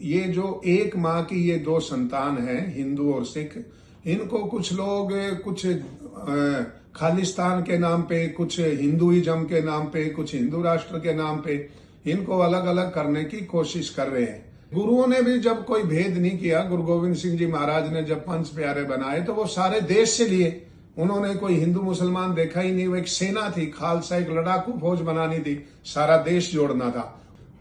ये जो एक माँ की ये दो संतान है, हिंदू और सिख, इनको कुछ लोग कुछ खालिस्तान के नाम पे, कुछ हिंदुइज्म के नाम पे, कुछ हिंदू राष्ट्र के नाम पे इनको अलग अलग करने की कोशिश कर रहे हैं। गुरुओं ने भी जब कोई भेद नहीं किया, गुरु गोविंद सिंह जी महाराज ने जब पंच प्यारे बनाए तो वो सारे देश से लिए। उन्होंने कोई हिंदू मुसलमान देखा ही नहीं। वो एक सेना थी, खालसा एक लड़ाकू फौज बनानी थी, सारा देश जोड़ना था।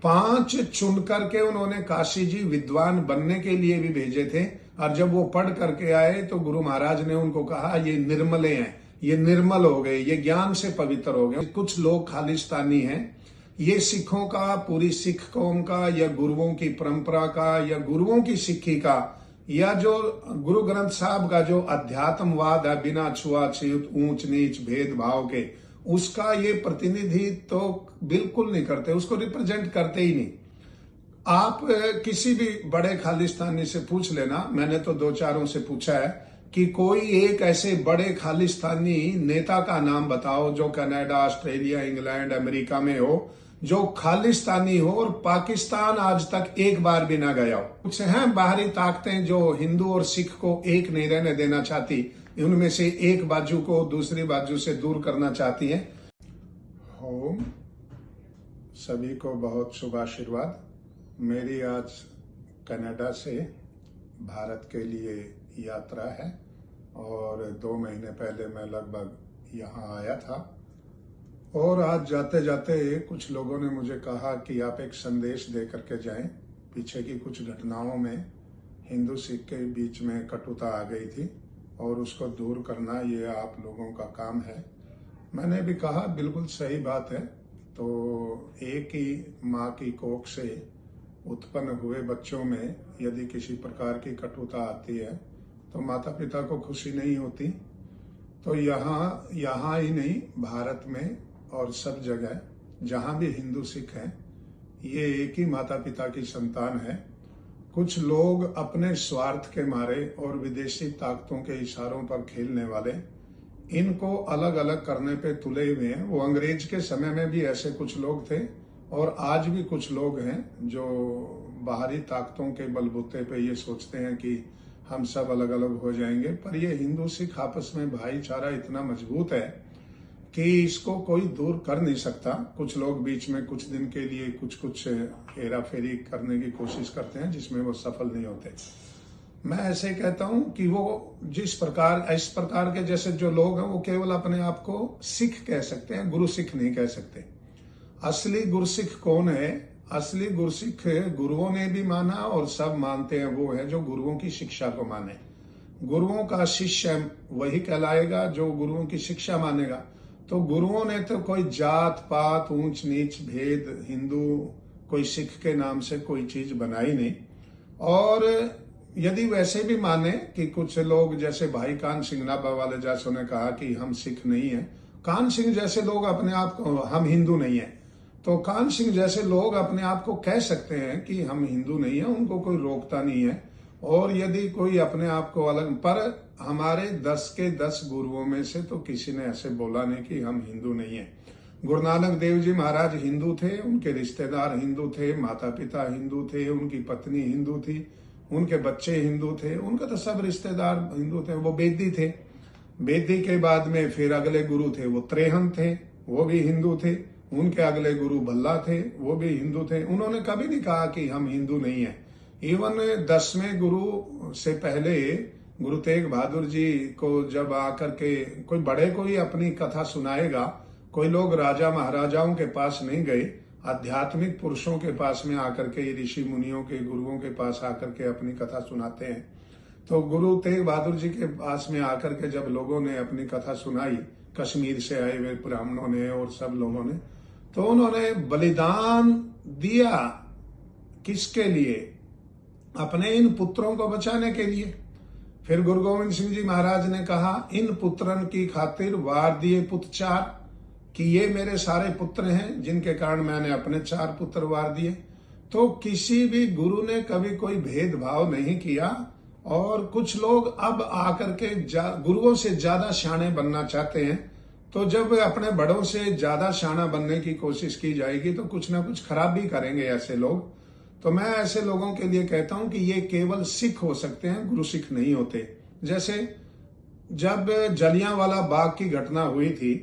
5 चुन करके उन्होंने काशी जी विद्वान बनने के लिए भी भेजे थे। और जब वो पढ़ करके आए तो गुरु महाराज ने उनको कहा ये निर्मले हैं, ये निर्मल हो गए, ये ज्ञान से पवित्र हो गए। कुछ लोग खालिस्तानी हैं, ये सिखों का, पूरी सिख कौम का, या गुरुओं की परंपरा का, या गुरुओं की सिक्खी का, या जो गुरु ग्रंथ साहब का जो अध्यात्मवाद है, बिना छुआछूत, ऊंच नीच भेदभाव के, उसका ये प्रतिनिधि तो बिल्कुल नहीं करते, उसको रिप्रेजेंट करते ही नहीं। आप किसी भी बड़े खालिस्तानी से पूछ लेना, मैंने तो 2-4 से पूछा है कि कोई एक ऐसे बड़े खालिस्तानी नेता का नाम बताओ जो कनाडा, ऑस्ट्रेलिया, इंग्लैंड, अमेरिका में हो, जो खालिस्तानी हो और पाकिस्तान आज तक एक बार भी ना गया हो। कुछ हैं बाहरी ताकतें जो हिंदू और सिख को एक नहीं रहने देना चाहती, उनमें से एक बाजू को दूसरी बाजू से दूर करना चाहती हैं। ओम सभी को बहुत शुभ आशीर्वाद। मेरी आज कनाडा से भारत के लिए यात्रा है और 2 महीने पहले मैं लगभग यहाँ आया था। और आज जाते जाते कुछ लोगों ने मुझे कहा कि आप एक संदेश दे करके जाएं। पीछे की कुछ घटनाओं में हिंदू सिख के बीच में कटुता आ गई थी और उसको दूर करना ये आप लोगों का काम है। मैंने भी कहा बिल्कुल सही बात है। तो एक ही माँ की कोख से उत्पन्न हुए बच्चों में यदि किसी प्रकार की कटुता आती है तो माता पिता को खुशी नहीं होती। तो यहाँ ही नहीं, भारत में और सब जगह जहाँ भी हिंदू सिख हैं, ये एक ही माता पिता की संतान है। कुछ लोग अपने स्वार्थ के मारे और विदेशी ताकतों के इशारों पर खेलने वाले इनको अलग अलग करने पे तुले हुए हैं। वो अंग्रेज के समय में भी ऐसे कुछ लोग थे और आज भी कुछ लोग हैं जो बाहरी ताकतों के बलबूते पे ये सोचते हैं कि हम सब अलग अलग हो जाएंगे। पर ये हिंदू सिख आपस में भाईचारा इतना मजबूत है कि इसको कोई दूर कर नहीं सकता। कुछ लोग बीच में कुछ दिन के लिए कुछ हेरा फेरी करने की कोशिश करते हैं जिसमें वो सफल नहीं होते। मैं ऐसे कहता हूं कि वो इस प्रकार के जैसे जो लोग हैं वो केवल अपने आप को सिख कह सकते हैं, गुरु सिख नहीं कह सकते। असली गुरसिख कौन है? असली गुरसिख गुरुओं ने भी माना और सब मानते हैं, वो है जो गुरुओं की शिक्षा को माने। गुरुओं का शिष्य वही कहलाएगा जो गुरुओं की शिक्षा मानेगा। तो गुरुओं ने तो कोई जात पात, ऊंच नीच भेद, हिंदू कोई सिख के नाम से कोई चीज बनाई नहीं। और यदि वैसे भी माने कि कुछ लोग जैसे भाई कान सिंह नाभा वाले जैसों ने कहा कि हम सिख नहीं है, कान सिंह जैसे लोग अपने आप को, हम हिंदू नहीं है, तो कान सिंह जैसे लोग अपने आप को कह सकते हैं कि हम हिंदू नहीं है, उनको कोई रोकता नहीं है। और यदि कोई अपने आप को अलग, पर हमारे 10 के 10 गुरुओं में से तो किसी ने ऐसे बोला नहीं कि हम हिंदू नहीं है। गुरु नानक देव जी महाराज हिंदू थे, उनके रिश्तेदार हिंदू थे, माता पिता हिंदू थे, उनकी पत्नी हिंदू थी, उनके बच्चे हिंदू थे, उनके तो सब रिश्तेदार हिंदू थे। वो बेदी थे। बेदी के बाद में फिर अगले गुरु थे वो त्रेहन थे, वो भी हिंदू थे। उनके अगले गुरु भल्ला थे, वो भी हिंदू थे। उन्होंने कभी नहीं कहा कि हम हिंदू नहीं है। इवन 10वें गुरु से पहले गुरु तेग बहादुर जी को जब आकर के कोई बड़े को ही अपनी कथा सुनाएगा, कोई लोग राजा महाराजाओं के पास नहीं गए, आध्यात्मिक पुरुषों के पास में आकर के, ऋषि मुनियों के, गुरुओं के पास आकर के अपनी कथा सुनाते हैं। तो गुरु तेग बहादुर जी के पास में आकर के जब लोगों ने अपनी कथा सुनाई, कश्मीर से आए हुए ब्राह्मणों ने और सब लोगों ने, तो उन्होंने बलिदान दिया किसके लिए? अपने इन पुत्रों को बचाने के लिए। फिर गुरु गोविंद सिंह जी महाराज ने कहा, इन पुत्रन की खातिर वार दिए पुत्र 4, कि ये मेरे सारे पुत्र हैं जिनके कारण मैंने अपने 4 पुत्र वार दिए। तो किसी भी गुरु ने कभी कोई भेदभाव नहीं किया। और कुछ लोग अब आकर के गुरुओं से ज्यादा शाणे बनना चाहते हैं। तो जब अपने बड़ों से ज्यादा शाना बनने की कोशिश की जाएगी तो कुछ ना कुछ खराब भी करेंगे ऐसे लोग। तो मैं ऐसे लोगों के लिए कहता हूं कि ये केवल सिख हो सकते हैं, गुरु सिख नहीं होते। जैसे जब जलियांवाला बाग की घटना हुई थी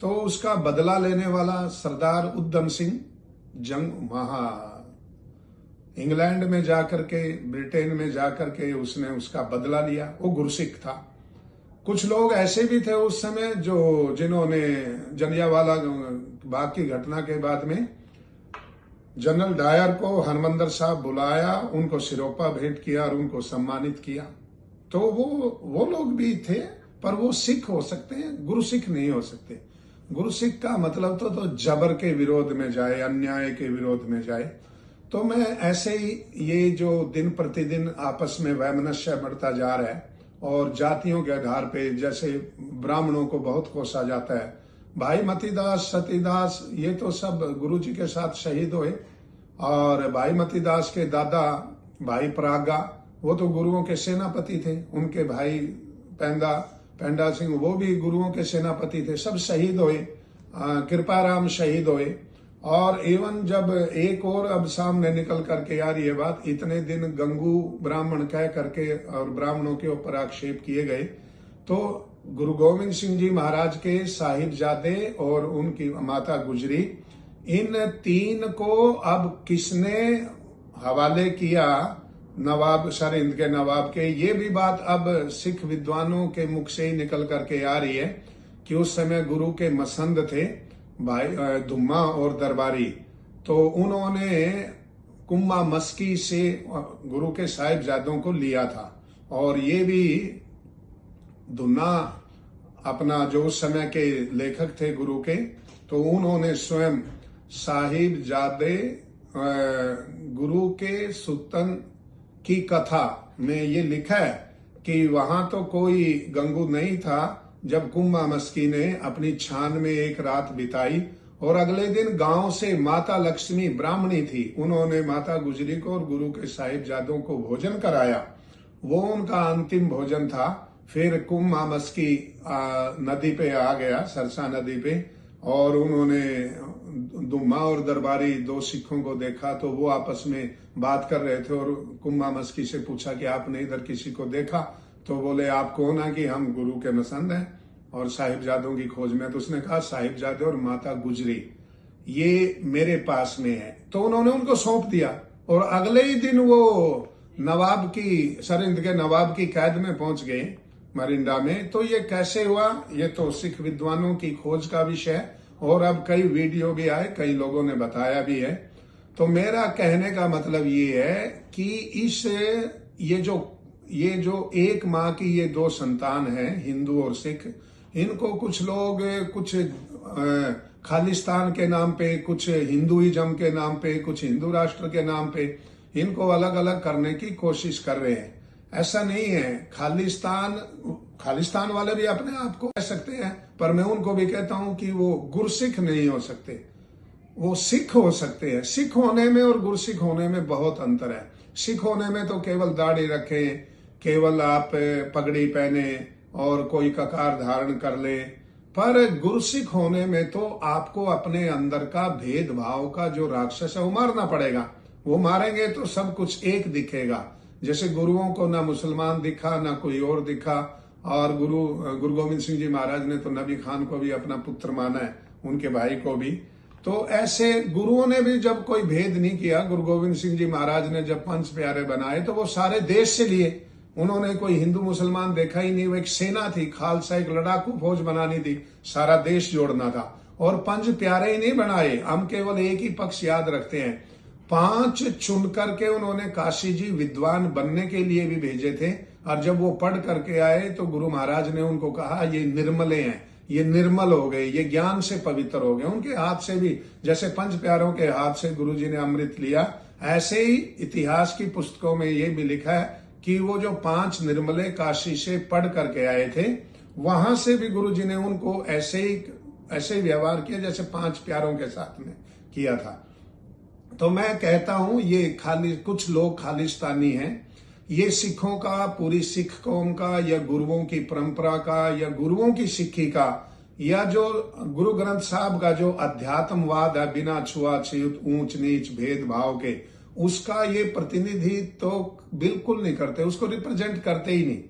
तो उसका बदला लेने वाला सरदार उधम सिंह जंग वहां इंग्लैंड में जाकर के, ब्रिटेन में जाकर के उसने उसका बदला लिया, वो गुरसिख था। कुछ लोग ऐसे भी थे उस समय जिन्होंने जलियांवाला बाग की घटना के बाद में जनरल डायर को हरमंदर साहब बुलाया, उनको सिरोपा भेंट किया और उनको सम्मानित किया। तो वो लोग भी थे, पर वो सिख हो सकते हैं, गुरु सिख नहीं हो सकते। गुरु सिख का मतलब तो जबर के विरोध में जाए, अन्याय के विरोध में जाए। तो मैं ऐसे ही ये जो दिन प्रतिदिन आपस में वैमनस्य बढ़ता जा रहा है और जातियों के आधार पे, जैसे ब्राह्मणों को बहुत कोसा जाता है, भाई मतीदास, सतीदास, ये तो सब गुरु जी के साथ शहीद हुए। और भाई मतीदास के दादा भाई परागा, वो तो गुरुओं के सेनापति थे। उनके भाई पेंडा सिंह, वो भी गुरुओं के सेनापति थे। सब शहीद हुए, कृपाराम शहीद हुए। और एवं जब एक और अब सामने निकल करके यार ये बात, इतने दिन गंगू ब्राह्मण कह करके और ब्राह्मणों के ऊपर आक्षेप किए गए, तो गुरु गोविंद सिंह जी महाराज के साहिबजादे और उनकी माता गुजरी, इन तीन को अब किसने हवाले किया नवाब सरहिंद के नवाब के, ये भी बात अब सिख विद्वानों के मुख से ही निकल करके आ रही है कि उस समय गुरु के मसंद थे भाई धुम्मा और दरबारी। तो उन्होंने कुम्मा मस्की से गुरु के साहिबजादों को लिया था। और ये भी धुन्ना अपना जो उस समय के लेखक थे गुरु के, तो उन्होंने स्वयं साहिबजादे गुरु के सुतन की कथा में ये लिखा है कि वहां तो कोई गंगू नहीं था जब कुम्मा मस्की ने अपनी छान में एक रात बिताई, और अगले दिन गांव से माता लक्ष्मी ब्राह्मणी थी, उन्होंने माता गुजरी को और गुरु के साहिबजादों को भोजन कराया। वो उनका अंतिम भोजन था। फिर कुम्मा मस्की नदी पे आ गया, सरसा नदी पे, और उन्होंने दुम्मा और दरबारी दो सिखों को देखा तो वो आपस में बात कर रहे थे। और कुम्मा मस्की से पूछा कि आपने इधर किसी को देखा? तो बोले आप कौन है? कि हम गुरु के मसंद हैं और साहिबजादों की खोज में। तो उसने कहा साहिबजादे और माता गुजरी ये मेरे पास में है। तो उन्होंने उनको सौंप दिया और अगले ही दिन वो नवाब की, सरहिंद के नवाब की कैद में पहुंच गए मरिंडा में। तो ये कैसे हुआ, ये तो सिख विद्वानों की खोज का विषय है और अब कई वीडियो भी आए, कई लोगों ने बताया भी है। तो मेरा कहने का मतलब ये है कि ये जो एक माँ की ये दो संतान है, हिंदू और सिख, इनको कुछ लोग कुछ खालिस्तान के नाम पे, कुछ हिंदुइज्म के नाम पे, कुछ हिंदू राष्ट्र के नाम पे इनको अलग अलग करने की कोशिश कर रहे हैं। ऐसा नहीं है। खालिस्तान वाले भी अपने आप को कह सकते हैं, पर मैं उनको भी कहता हूं कि वो गुरसिख नहीं हो सकते, वो सिख हो सकते हैं। सिख होने में और गुरसिख होने में बहुत अंतर है। सिख होने में तो केवल दाढ़ी रखें, केवल आप पगड़ी पहने और कोई ककार धारण कर ले, पर गुरसिख होने में तो आपको अपने अंदर का भेदभाव का जो राक्षस है वो मारना पड़ेगा। वो मारेंगे तो सब कुछ एक दिखेगा। जैसे गुरुओं को ना मुसलमान दिखा ना कोई और दिखा, और गुरु गोविंद सिंह जी महाराज ने तो नबी खान को भी अपना पुत्र माना है, उनके भाई को भी। तो ऐसे गुरुओं ने भी जब कोई भेद नहीं किया। गुरु गोविंद सिंह जी महाराज ने जब पंच प्यारे बनाए तो वो सारे देश से लिए, उन्होंने कोई हिंदू मुसलमान देखा ही नहीं। वो एक सेना थी, खालसा एक लड़ाकू फौज बनानी थी, सारा देश जोड़ना था। और पंच प्यारे ही नहीं बनाए, हम केवल एक ही पक्ष याद रखते हैं। 5 चुन करके उन्होंने काशी जी विद्वान बनने के लिए भी भेजे थे, और जब वो पढ़ करके आए तो गुरु महाराज ने उनको कहा ये निर्मले हैं, ये निर्मल हो गए, ये ज्ञान से पवित्र हो गए। उनके हाथ से भी, जैसे पंच प्यारों के हाथ से गुरु जी ने अमृत लिया, ऐसे ही इतिहास की पुस्तकों में ये भी लिखा है कि वो जो 5 निर्मले काशी से पढ़ करके आए थे, वहां से भी गुरु जी ने उनको ऐसे ही व्यवहार किया जैसे 5 प्यारों के साथ में किया था। तो मैं कहता हूं ये कुछ लोग खालिस्तानी हैं। ये सिखों का, पूरी सिख कौम का, या गुरुओं की परंपरा का, या गुरुओं की सिक्खी का, या जो गुरु ग्रंथ साहब का जो अध्यात्मवाद है, बिना छुआछूत ऊंच नीच भेदभाव के, उसका ये प्रतिनिधित्व तो बिल्कुल नहीं करते, उसको रिप्रेजेंट करते ही नहीं।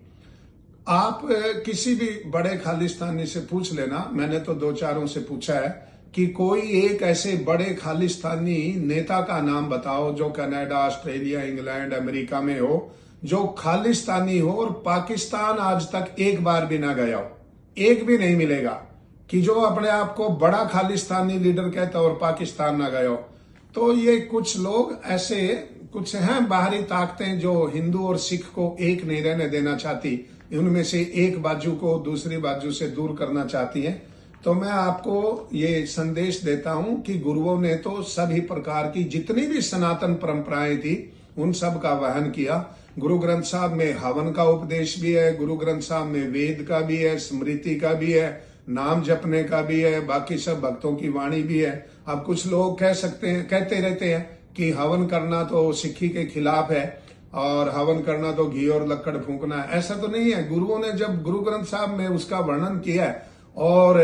आप किसी भी बड़े खालिस्तानी से पूछ लेना, मैंने तो दो चारों से पूछा है कि कोई एक ऐसे बड़े खालिस्तानी नेता का नाम बताओ जो कनाडा, ऑस्ट्रेलिया, इंग्लैंड, अमेरिका में हो, जो खालिस्तानी हो और पाकिस्तान आज तक एक बार भी ना गया हो। एक भी नहीं मिलेगा कि जो अपने आप को बड़ा खालिस्तानी लीडर कहता और पाकिस्तान ना गया हो। तो ये कुछ लोग ऐसे कुछ हैं बाहरी ताकतें जो हिंदू और सिख को एक नहीं रहने देना चाहती, उनमें से एक बाजू को दूसरी बाजू से दूर करना चाहती हैं। तो मैं आपको ये संदेश देता हूं कि गुरुओं ने तो सभी प्रकार की जितनी भी सनातन परंपराएं थी उन सब का वहन किया। गुरु ग्रंथ साहब में हवन का उपदेश भी है, गुरु ग्रंथ साहब में वेद का भी है, स्मृति का भी है, नाम जपने का भी है, बाकी सब भक्तों की वाणी भी है। अब कुछ लोग कह सकते हैं, कहते रहते हैं कि हवन करना तो सिक्खी के खिलाफ है और हवन करना तो घी और लक्कड़ फूंकना है। ऐसा तो नहीं है। गुरुओं ने जब गुरु ग्रंथ साहब में उसका वर्णन किया है, और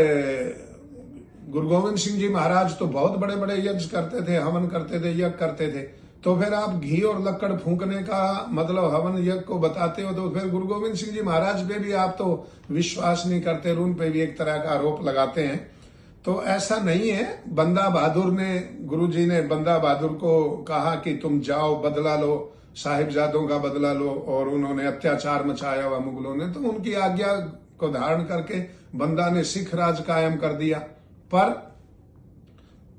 गुरु गोविंद सिंह जी महाराज तो बहुत बड़े बड़े यज्ञ करते थे, हवन करते थे, यज्ञ करते थे। तो फिर आप घी और लक्कड़ फूंकने का मतलब हवन यज्ञ को बताते हो, तो फिर गुरु गोविंद सिंह जी महाराज पे भी आप तो विश्वास नहीं करते, उन पे भी एक तरह का आरोप लगाते हैं। तो ऐसा नहीं है। बंदा बहादुर ने, गुरु जी ने बंदा बहादुर को कहा कि तुम जाओ बदला लो, साहिबजादों का बदला लो, और उन्होंने अत्याचार मचाया हुआ मुगलों ने, तो उनकी आज्ञा को धारण करके बंदा ने सिख राज कायम कर दिया। पर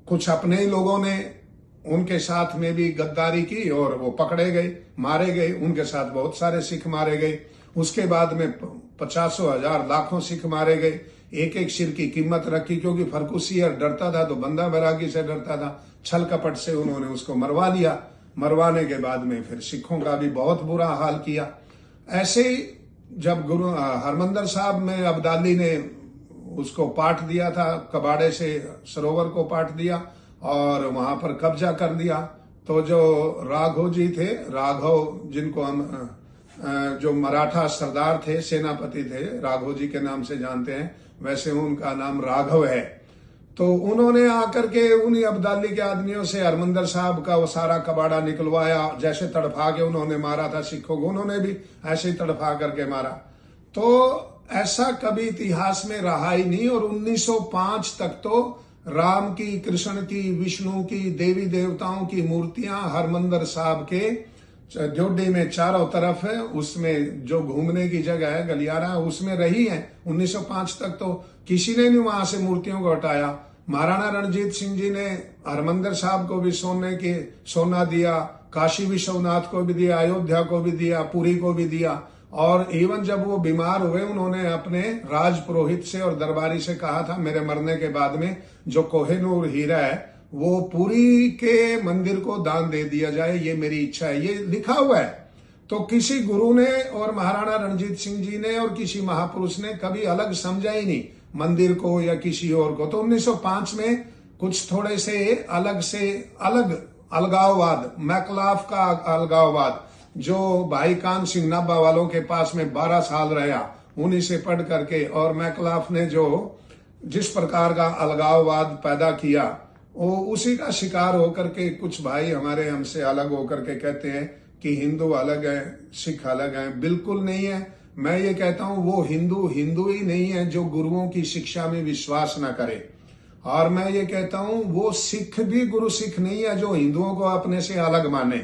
कुछ अपने ही लोगों ने उनके साथ में भी गद्दारी की और वो पकड़े गए, मारे गए। उनके साथ बहुत सारे सिख मारे गए। उसके बाद में 50,000 लाखों सिख मारे गए। एक एक सिर की कीमत रखी, क्योंकि फरकुसियर डरता था तो बंदा बैरागी से डरता था। छल कपट से उन्होंने उसको मरवा लिया। मरवाने के बाद में फिर सिखों का भी बहुत बुरा हाल किया। ऐसे ही जब गुरु हरमंदर साहब में अब्दाली ने उसको पाट दिया था, कबाड़े से सरोवर को पाट दिया और वहां पर कब्जा कर दिया, तो जो राघव जी थे, राघव जिनको हम जो मराठा सरदार थे, सेनापति थे, राघव जी के नाम से जानते हैं, वैसे उनका नाम राघव है। तो उन्होंने आकर के उन्हीं अब्दाली के आदमियों से हरमंदर साहब का वो सारा कबाड़ा निकलवाया। जैसे तड़फा के उन्होंने मारा था सिखों को, उन्होंने भी ऐसे ही तड़फा करके मारा। तो ऐसा कभी इतिहास में रहा ही नहीं। और 1905 तक तो राम की, कृष्ण की, विष्णु की, देवी देवताओं की मूर्तियां हरमंदर साहब के जोड़ी में चारों तरफ है, उसमें जो घूमने की जगह है गलियारा, उसमें रही है 1905 तक। तो किसी ने नहीं वहां से मूर्तियों को हटाया। महाराणा रणजीत सिंह जी ने हरमंदर साहब को भी सोना दिया, काशी विश्वनाथ को भी दिया, अयोध्या को भी दिया, पुरी को भी दिया। और इवन जब वो बीमार हुए, उन्होंने अपने राज पुरोहित से और दरबारी से कहा था मेरे मरने के बाद में जो कोहिनूर हीरा है वो पुरी के मंदिर को दान दे दिया जाए, ये मेरी इच्छा है। ये लिखा हुआ है। तो किसी गुरु ने और महाराणा रणजीत सिंह जी ने और किसी महापुरुष ने कभी अलग समझा ही नहीं मंदिर को या किसी और को। तो 1905 में कुछ थोड़े से अलग अलगाववाद, मैकलाफ का अलगाववाद, जो भाई कान सिंह नाभा वालों के पास में 12 साल रहा, उन्हीं से पढ़ करके, और मैकलाफ ने जो जिस प्रकार का अलगाववाद पैदा किया, वो उसी का शिकार होकर के कुछ भाई हमारे हमसे अलग होकर के कहते हैं कि हिंदू अलग है, सिख अलग है। बिल्कुल नहीं है। मैं ये कहता हूं वो हिंदू ही नहीं है जो गुरुओं की शिक्षा में विश्वास न करे। और मैं ये कहता हूं वो सिख भी गुरु सिख नहीं है जो हिंदुओं को अपने से अलग माने।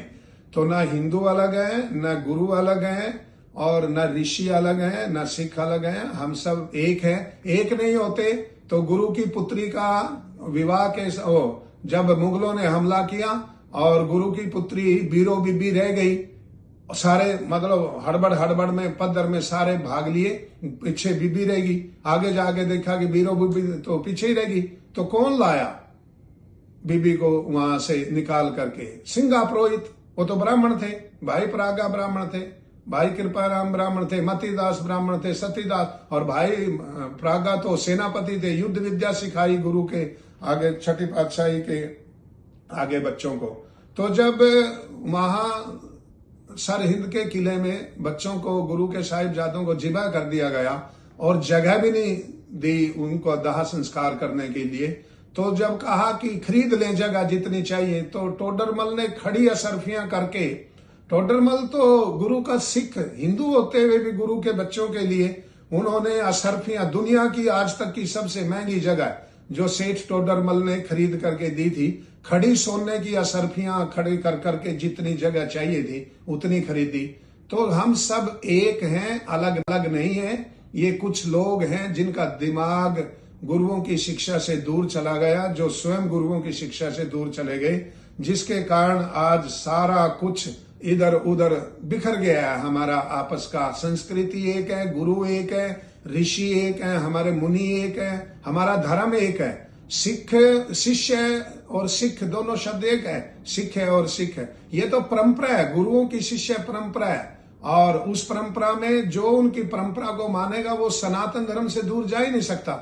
तो ना हिंदू अलग है, ना गुरु अलग है, और न ऋषि अलग है, न सिख अलग है। हम सब एक हैं। एक नहीं होते तो गुरु की पुत्री का विवाह के जब मुगलों ने हमला किया और गुरु की पुत्री बीरो बीबी रह गई, सारे मतलब हड़बड़ में पद्दर में सारे भाग लिए, पीछे बीबी रहेगी। आगे जाके देखा कि बीरो बीबी तो पीछे ही रहेगी। तो कौन लाया बीबी को वहां से निकाल करके? सिंगा पुरोहित, वो तो ब्राह्मण थे। भाई प्रागा ब्राह्मण थे, भाई कृपाराम ब्राह्मण थे, मतीदास ब्राह्मण थे, सतीदास, और भाई प्रागा तो सेनापति थे। युद्ध विद्या सिखाई गुरु के आगे, छठी पातशाही के आगे बच्चों को। तो जब वहां सरहिंद के किले में बच्चों को, गुरु के साहिबजादों को जिबा कर दिया गया और जगह भी नहीं दी उनको दाह संस्कार करने के लिए, तो जब कहा कि खरीद लें जगह जितनी चाहिए, तो टोडरमल ने खड़ी असरफियां करके, टोडरमल तो गुरु का सिख हिंदू होते हुए भी गुरु के बच्चों के लिए उन्होंने असरफियां, दुनिया की आज तक की सबसे महंगी जगह जो सेठ टोडरमल ने खरीद करके दी थी, खड़ी सोने की असरफियां खड़ी कर करके जितनी जगह चाहिए थी उतनी खरीदी। तो हम सब एक हैं, अलग अलग नहीं है। ये कुछ लोग हैं जिनका दिमाग गुरुओं की शिक्षा से दूर चला गया, जो स्वयं गुरुओं की शिक्षा से दूर चले गए, जिसके कारण आज सारा कुछ इधर उधर बिखर गया है। हमारा आपस का संस्कृति एक है, गुरु एक है, ऋषि एक है, हमारे मुनि एक है, हमारा धर्म एक है। सिख शिष्य और सिख दोनों शब्द एक है, सिख है और सिख है। ये तो परंपरा है, गुरुओं की शिष्य परंपरा है, और उस परंपरा में जो उनकी परंपरा को मानेगा वो सनातन धर्म से दूर जा ही नहीं सकता,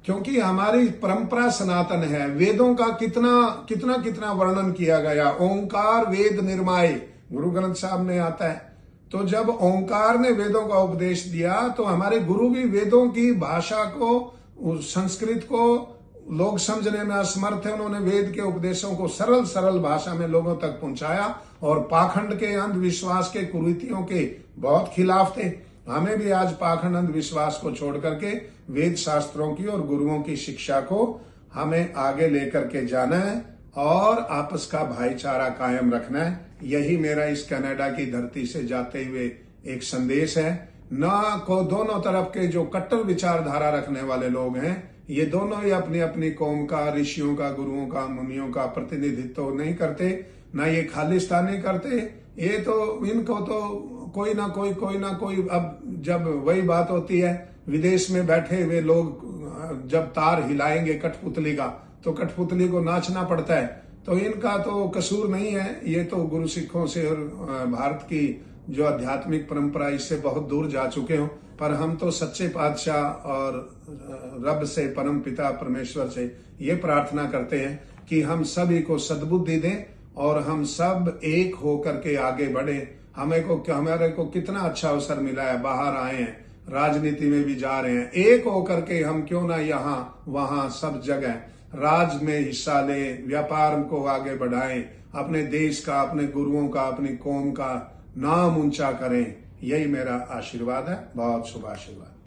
क्योंकि हमारी परंपरा सनातन है। वेदों का कितना कितना कितना वर्णन किया गया, ओंकार वेद निर्माय गुरु ग्रंथ साहब में आता है। तो जब ओंकार ने वेदों का उपदेश दिया तो हमारे गुरु भी वेदों की भाषा को, संस्कृत को लोग समझने में असमर्थ है, उन्होंने वेद के उपदेशों को सरल सरल भाषा में लोगों तक पहुंचाया, और पाखंड के अंधविश्वास के कुरीतियों के बहुत खिलाफ थे। हमें भी आज पाखंड अंधविश्वास को छोड़ करके वेद शास्त्रों की और गुरुओं की शिक्षा को हमें आगे लेकर के जाना है और आपस का भाईचारा कायम रखना है। यही मेरा इस कनाडा की धरती से जाते हुए एक संदेश है। ना को दोनों तरफ के जो कट्टर विचारधारा रखने वाले लोग हैं, ये दोनों ही अपनी अपनी कौम का, ऋषियों का, गुरुओं का, मुनियों का प्रतिनिधित्व नहीं करते, ना ये खालिस्तानी करते। ये तो इनको तो कोई ना कोई अब जब वही बात होती है, विदेश में बैठे हुए लोग जब तार हिलाएंगे कठपुतली का, तो कठपुतली को नाचना पड़ता है। तो इनका तो कसूर नहीं है, ये तो गुरु सिखों से और भारत की जो आध्यात्मिक परंपरा इससे बहुत दूर जा चुके हो। पर हम तो सच्चे पातशाह और रब से, परम पिता परमेश्वर से ये प्रार्थना करते हैं कि हम सभी को सद्बुद्धि दें और हम सब एक होकर के आगे बढ़े। हमारे को कितना अच्छा अवसर मिला है, बाहर आए हैं, राजनीति में भी जा रहे हैं, एक होकर के हम क्यों ना यहाँ वहां सब जगह राज में हिस्सा लें, व्यापार को आगे बढ़ाएं, अपने देश का, अपने गुरुओं का, अपनी कौम का नाम ऊंचा करें। यही मेरा आशीर्वाद है। बहुत शुभ आशीर्वाद।